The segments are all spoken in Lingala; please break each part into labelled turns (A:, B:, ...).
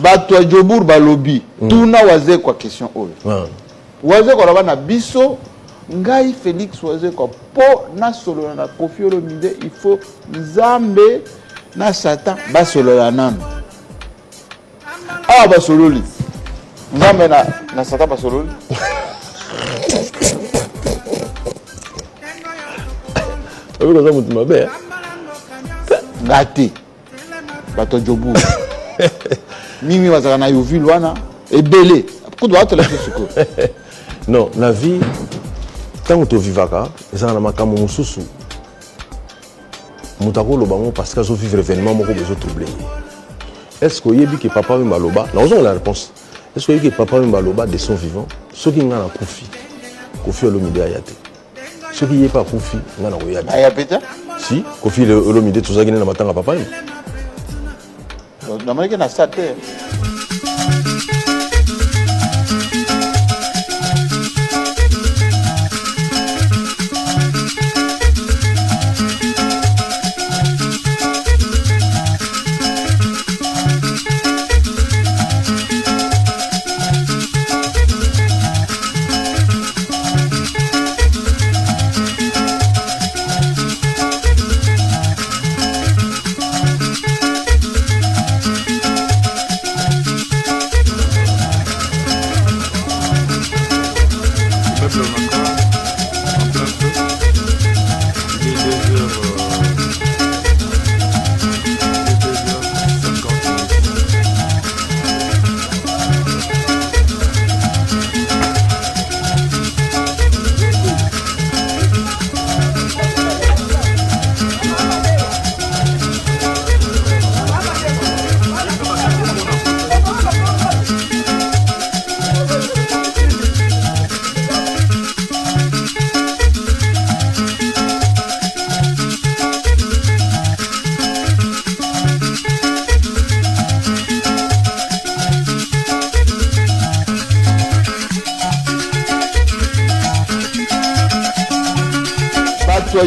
A: bato ya Jobour balobi tuna waze kwa question oyo waze kwa na biso ngai Félix waze kwa po na solo na Koffi Olomide il faut Nzambe na Satan ba solo la nanu ba sololi Nzambe na Satan ba sololi
B: oyo za mutu mabe
A: ngati bato Jobour mimi wazaka na yovile wana ebele kudu watu la siko
B: non la vie tant que vivaka eza na makambo mususu mutakolo bango parce que zo vivre événement moko bezo troubler est-ce que yebi que papa mi maloba na ozon la réponse est-ce que yebi que papa mi maloba de son vivant ce qui ngana Koffi Olomide ayate ce qui yé pas Koffi ngana oyate
A: ayapeta
B: si Koffi Olomide tozaki na matanga papa mi
A: na malike na sate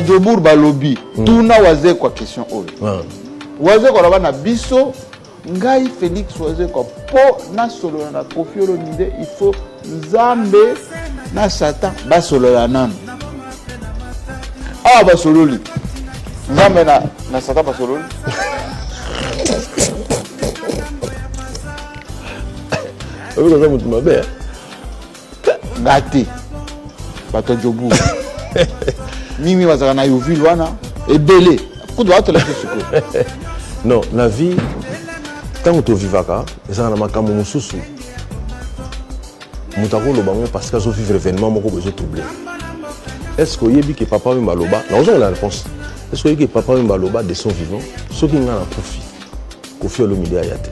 A: Jobour balobi tuna waze kwa question oyo waze kwa na biso ngai Félix waze kwa po na solo na Koffi Olomide il faut Nzambe na Satan ba solo la nanu ba sololi Nzambe na Satan ba sololi
B: oyo za mutu mabe
A: ngati bato Jobour mimi wazaka na yovile wana ebele kudu watu la siko
B: non la vie tant que vivaka eza na makambo mususu mutakolo bango parce que zo vivre événement moko bezo troubler est-ce que yebi que papa mi maloba na ozon la réponse est-ce que yebi que papa mi maloba de son vivant soki ngana Koffi Olomide ayate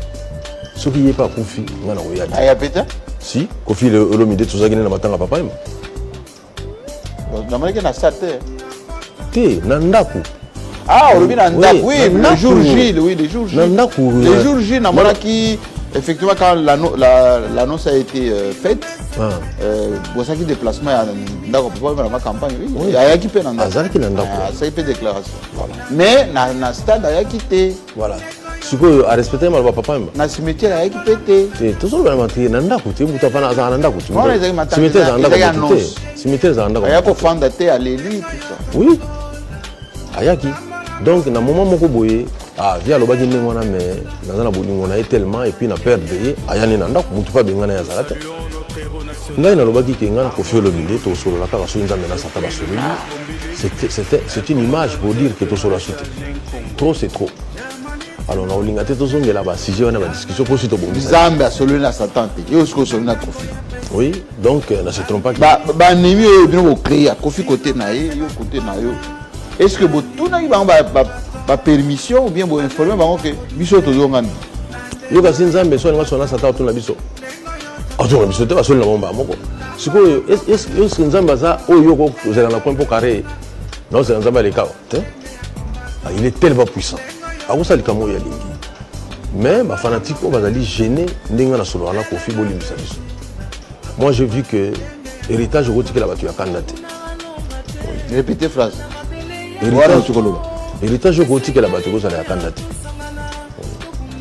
B: soki yé pas Koffi ngana oyate
A: ayapeta
B: si Koffi Olomide tozaki na matanga papa mi
A: na malike na sate
B: te na ndaku
A: olobi na ndaku oui le jour J oui le jour J le jour J na malaki effectivement quand l'annonce a été faite bosaki déplacement ya ndako papa na ma campagne oui ayaki pe na ndaku
B: azalaki na ndaku
A: ça fait déclaration mais na stade ayaki te
B: voilà sikoyo a respecter mal papa
A: na cimetière ayaki pe te
B: tozoloba na matrie na ndaku te mutu apana azala na ndaku
A: cimetière za ndaku
B: cimetière za ndaku
A: ayako fanda te aleli tout ça
B: oui ayaki donc na moment moko boye via alobaki ndenge wana mais naza na bolingo na ye tellement et puis na perdre ye ayani na ndako mutu pa bengana ya zala te ngai nalobaki ke ngai na Koffi Olomide tosolola kaka soki Nzambe na Satan basololi c'est une image pour dire que tosolola so te trop c'est trop alors na olinga te tozongela basujet wana badiscussion mpo si tobongisa
A: Nzambe asololi na Satan te yo sikoyo osololi na Koffi
B: oui donc na se trompe pas
A: banemi oyo bino bocréa Koffi côté na ye yo côté na yo est-ce que botunaki bango bapermission ou bien boinforme bango ke biso tozongani
B: yo kasi Nzambe so alinga sona Satan otuna biso otuna biso te basoli na bomba moko sikoyo est-ce que Nzambe aza oyo yoko ozela na point mpo carré na ozela Nzambe aleka te il est tellement puissant akosala likambo oyo alingi mais bafanatike oyo bazali gêné ndenge na solo wana Koffi bolimbisa biso moi j'ai vu que héritage okotikela bato ya kanda te
A: répétez phrase
B: héritage okotikela bato ekozala ya kanda te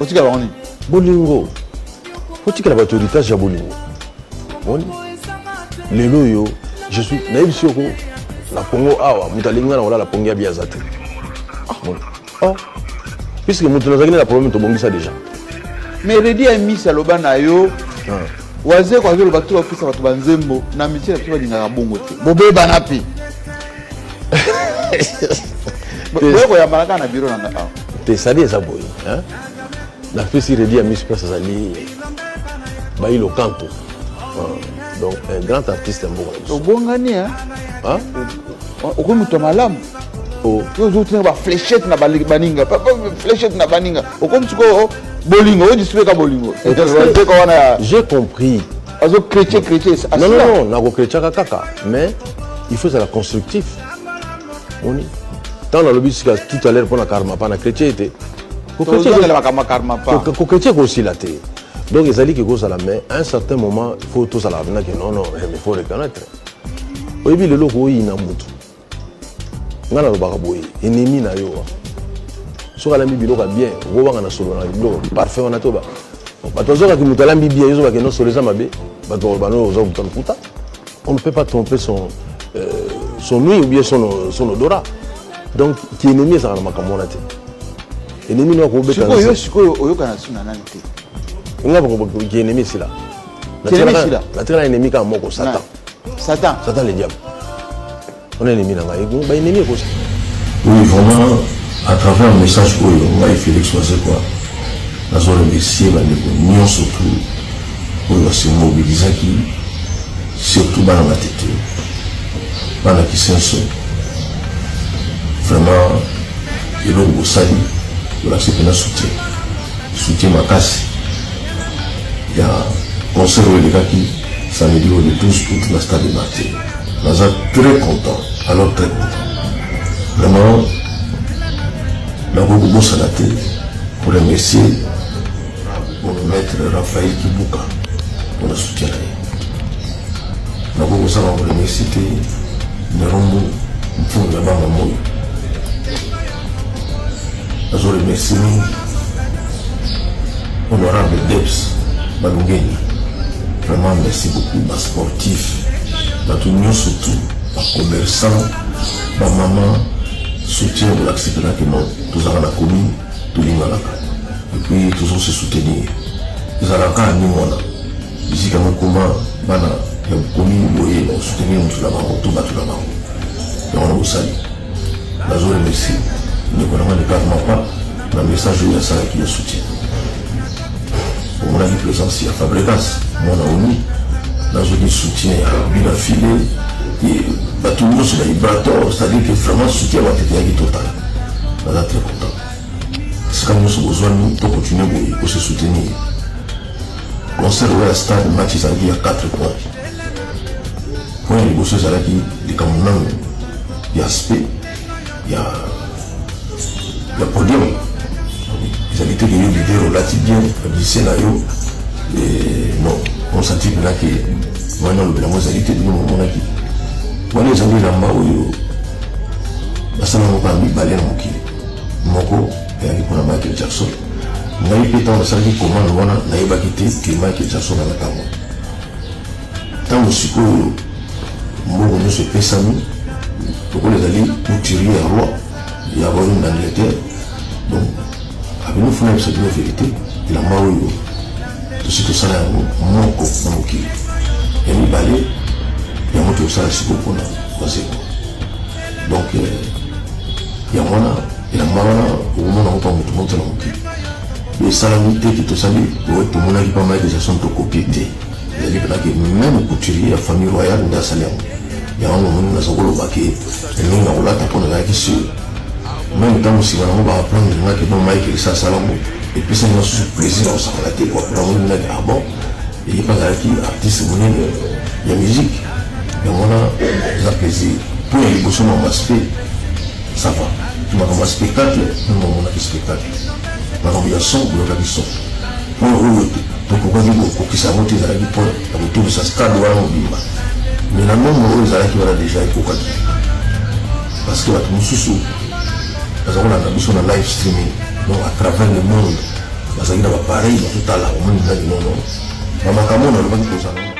A: otikela bango nini
B: bolingo faut que la héritage ya bolingo lelo yo je suis naïf soko la Congo awa mutalinga na wala la pongia biazate puisque mutu na problème to bongisa déjà
A: mais Redi a mis saloba na yo waze kwa zolo batu opisa batu banzembo na mitia tu balinga bongo te bobeba na pi boko ya malaka na biro na nga
B: te sadi ça boy hein la fesi Redi a mis place azali bailo canto donc un grand artiste mboka
A: obongani hein oko mutu malamu yo zotina ba fléchette na baninga papa fléchette na baninga oko mtuko bolingo yo display bolingo
B: j'ai compris
A: azo chrétien
B: non na ko chrétien kaka mais il faut ça constructif on est dans le lobby tout à l'heure pour la karma pas na chrétien était
A: ko chrétien
B: aussi la té donc ils allaient que go ça la mais à un certain moment il faut tout ça la venir que non il faut reconnaître oui bi le loko yi na mutu ngana lo baka boy ennemi na yo soka la mibilo ka bien go banga na solo na bilo parfait on a toba bato zoka ki mutala mbibia yo ba ke no solo za mabe bato bano zo kuta on ne peut pas tromper son nuit ou bien son odorat donc qui ennemi ça na makamona te ennemi no ko be
A: kana siko yo kana suna nani te
B: nga ba ko qui ennemi c'est là la tena ennemi ka moko Satan le diable on est ennemi nanga ba ennemi ko
C: oui vraiment à travers un message que on a Félix Wazé quoi la zone remercier la union surtout pour se mobiliser qui surtout dans la tête dans la qui senso vraiment et donc au sali de la sécurité soutien ma casse il y a concert les gars qui samedi le 12 août la stade de Martin nous sommes très contents alors très contents vraiment la beaucoup de salaté pour remercier pour le maître Raphaël Kibuka pour le soutien la beaucoup ça pour remercier Nerombo pour la bande moyo je remercie honorable Debs Balungeni vraiment merci beaucoup ma sportif ma tout surtout ma commerçant ma maman soutien de l'accepter que non tous à la commune tout l'ingalaka et puis tous on se soutenir ils ont la carte ni moi ici quand comment bana ya commune boye on soutenir nous la banque tout battu la banque et on a sali la zone merci ne connaissons pas le pas le message de ça qui le soutient pour mon avis présence à Fabregas mon ami dans un soutien à bien affilé et tout le monde sur les vibrato, c'est-à-dire que vraiment soutien va être total. On est très content. C'est quand nous avons besoin de continuer à se soutenir. Concert au stade, le match il y a 4 points. Point les bosses à la qui, les Camerounais, il y a aspect, il y a podium. Les habitants qui ont l'idée relative bien, le scénario, et non, on sentit que là que maintenant le réalité de mon acquis. Wana ezali lamba oyo basala moko ya mibale na mokili moko eyaki mpona Michael Jackson ngai mpe ntango nasalaki commande wana nayebaki te ke Michael Jackson ana ntango ntango sikoyo mbongo nyonso epesami lokola ezali couturier ya roi ya royaume d'Angleterre donc abino funa yebisa bino vérité elamba oyo tosi tosala yango moko na mokili ya mibale il y a un ça c'est pour donc il y a moi et la marana au moment où on monte dans mon cul les salamités qui te saluent pour tout le monde qui pas mal déjà sont copiés il y a que même couturier la famille royale dans salon il y a un moment où on a baqué et nous on a là pour la qui sur même temps aussi on va apprendre que bon Michael ça salon et puis ça nous fait plaisir on s'en la tête quoi pour on a ah bon il y a pas qui artiste il y a musique et on a plaisir pour les bosses dans l'aspect ça va tu m'as comme un spectacle nous on a des spectacles on a envie de son ou le son pour le donc on va dire que ça monte à la vie pour la retour de sa stade ou à l'obima mais la même on les a qui va déjà être au cas parce que la tout sous parce qu'on a besoin de live streaming donc à travers le monde parce qu'il y a pareil tout à l'heure on dit non Maman Kamon, on a pas dit pour ça.